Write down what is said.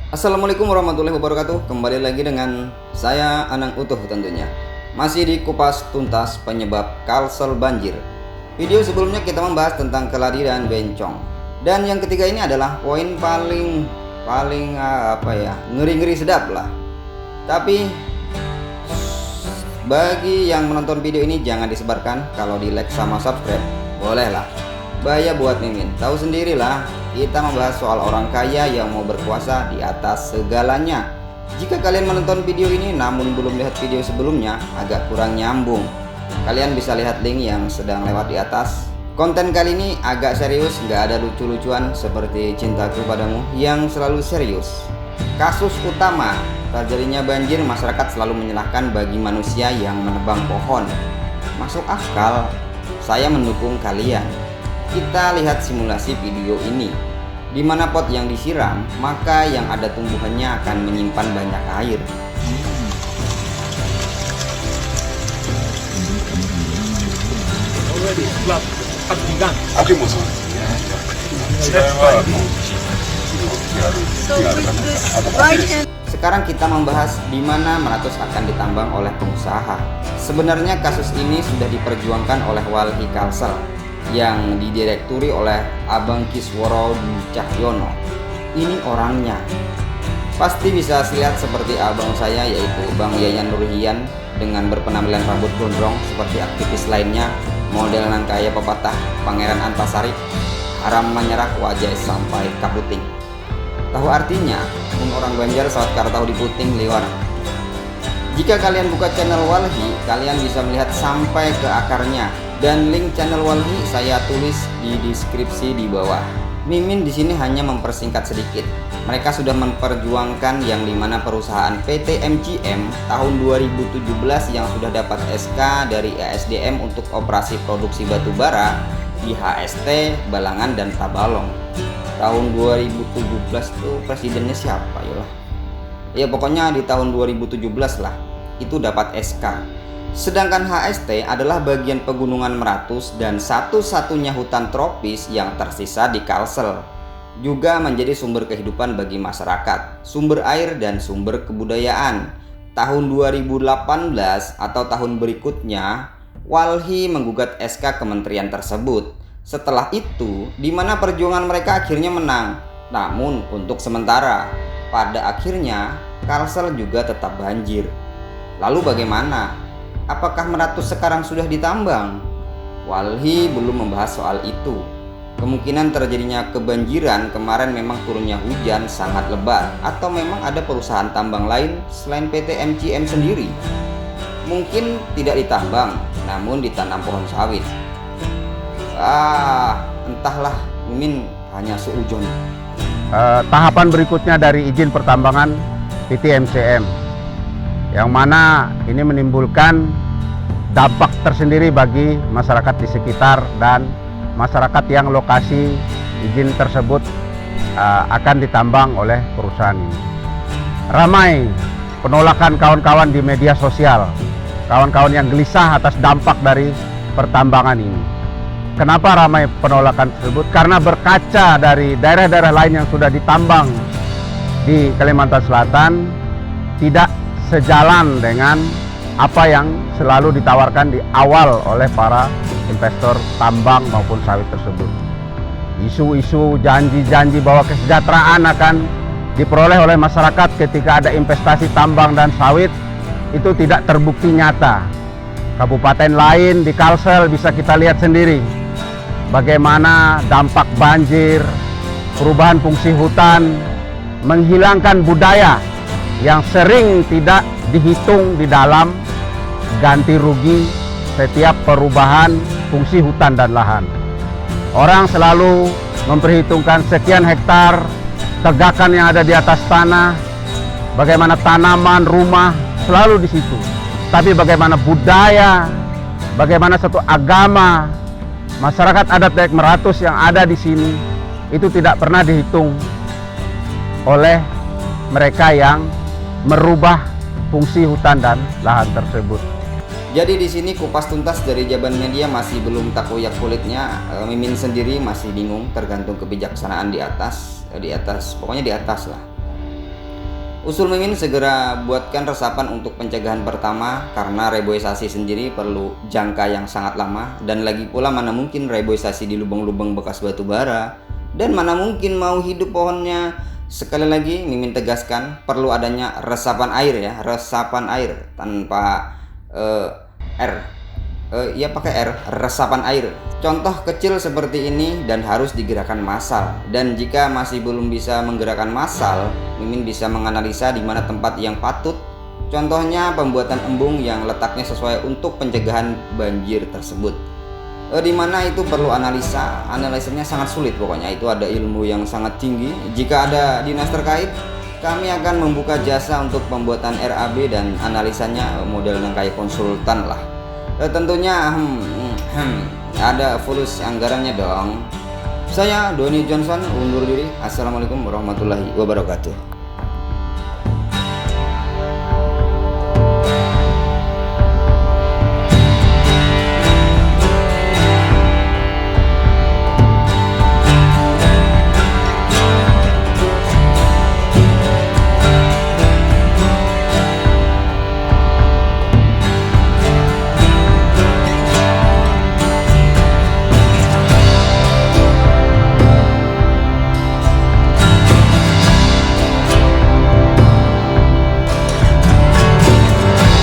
Assalamualaikum warahmatullahi wabarakatuh. Kembali lagi dengan saya Anang Utuh tentunya. Masih di kupas tuntas penyebab kalsel banjir. Video sebelumnya kita membahas tentang keladi dan bencong. Dan yang ketiga ini adalah poin paling ngeri-ngeri sedap lah. Tapi bagi yang menonton video ini jangan disebarkan. Kalau di like sama subscribe boleh lah. Bahaya buat mimin. Tahu sendirilah, kita membahas soal orang kaya yang mau berkuasa di atas segalanya. Jika kalian menonton video ini namun belum lihat video sebelumnya, agak kurang nyambung. Kalian bisa lihat link yang sedang lewat di atas. Konten kali ini agak serius, nggak ada lucu-lucuan seperti Cintaku Padamu yang selalu serius. Kasus utama terjadinya banjir, masyarakat selalu menyalahkan bagi manusia yang menebang pohon. Masuk akal, saya mendukung kalian. Kita lihat simulasi video ini. Di mana pot yang disiram, maka yang ada tumbuhannya akan menyimpan banyak air. Sekarang kita membahas di mana Meratus akan ditambang oleh pengusaha. Sebenarnya kasus ini sudah diperjuangkan oleh Walhi Kalsel yang didirekturi oleh Abang Kisworo Dwi Cahyono. Ini orangnya. Pasti bisa lihat seperti abang saya, yaitu Bang Yayan Nurhian, dengan berpenampilan rambut gondrong seperti aktivis lainnya, model nan kaya pepatah Pangeran Antasari, haram menyerah wajah sampai kaputing. Tahu artinya? Orang Banjar saat kar tahu diputing liwar. Jika kalian buka channel Walhi, kalian bisa melihat sampai ke akarnya. Dan link channel Walhi saya tulis di deskripsi di bawah. Mimin di sini hanya mempersingkat sedikit. Mereka sudah memperjuangkan yang dimana perusahaan PT MCM tahun 2017 yang sudah dapat SK dari ESDM untuk operasi produksi batu bara di HST, Balangan dan Tabalong. Tahun 2017 tuh presidennya siapa ya pokoknya di tahun 2017 lah itu dapat SK. Sedangkan HST adalah bagian pegunungan Meratus dan satu-satunya hutan tropis yang tersisa di Kalsel. Juga menjadi sumber kehidupan bagi masyarakat, sumber air dan sumber kebudayaan. Tahun 2018 atau tahun berikutnya, Walhi menggugat SK kementerian tersebut. Setelah itu, di mana perjuangan mereka akhirnya menang. Namun untuk sementara, pada akhirnya Kalsel juga tetap banjir. Lalu bagaimana? Apakah Meratus sekarang sudah ditambang? Walhi belum membahas soal itu. Kemungkinan terjadinya kebanjiran kemarin memang turunnya hujan sangat lebat, atau memang ada perusahaan tambang lain selain PT MCM sendiri. Mungkin tidak ditambang, namun ditanam pohon sawit. Entahlah, Mimin hanya seujon. Tahapan berikutnya dari izin pertambangan PT MCM, yang mana ini menimbulkan dampak tersendiri bagi masyarakat di sekitar dan masyarakat yang lokasi izin tersebut akan ditambang oleh perusahaan ini. Ramai penolakan kawan-kawan di media sosial, kawan-kawan yang gelisah atas dampak dari pertambangan ini. Kenapa ramai penolakan tersebut? Karena berkaca dari daerah-daerah lain yang sudah ditambang di Kalimantan Selatan, tidak sejalan dengan apa yang selalu ditawarkan di awal oleh para investor tambang maupun sawit tersebut. Isu-isu janji-janji bahwa kesejahteraan akan diperoleh oleh masyarakat ketika ada investasi tambang dan sawit itu tidak terbukti nyata. Kabupaten lain di Kalsel bisa kita lihat sendiri bagaimana dampak banjir, perubahan fungsi hutan, menghilangkan budaya yang sering tidak dihitung di dalam ganti rugi setiap perubahan fungsi hutan dan lahan. Orang selalu memperhitungkan sekian hektar tegakan yang ada di atas tanah, bagaimana tanaman, rumah selalu di situ. Tapi bagaimana budaya, bagaimana satu agama, masyarakat adat Dayak Meratus yang ada di sini itu tidak pernah dihitung oleh mereka yang merubah fungsi hutan dan lahan tersebut. Jadi di sini kupas tuntas dari Jaban Media masih belum takoyak kulitnya. Mimin sendiri masih bingung, tergantung kebijaksanaan di atas, pokoknya di atas lah. Usul Mimin segera buatkan resapan untuk pencegahan pertama karena reboisasi sendiri perlu jangka yang sangat lama, dan lagi pula mana mungkin reboisasi di lubang-lubang bekas batu bara, dan mana mungkin mau hidup pohonnya. Sekali lagi Mimin tegaskan perlu adanya resapan air ya, resapan air tanpa R. Ya pakai R, resapan air. Contoh kecil seperti ini dan harus digerakkan massal. Dan jika masih belum bisa menggerakkan massal, Mimin bisa menganalisa di mana tempat yang patut. Contohnya pembuatan embung yang letaknya sesuai untuk pencegahan banjir tersebut. Di mana itu perlu analisanya sangat sulit pokoknya, itu ada ilmu yang sangat tinggi. Jika ada dinas terkait, kami akan membuka jasa untuk pembuatan RAB dan analisanya model yang kayak konsultan lah. Tentunya ada fulus anggarannya dong. Saya Doni Johnson undur diri. Assalamualaikum warahmatullahi wabarakatuh.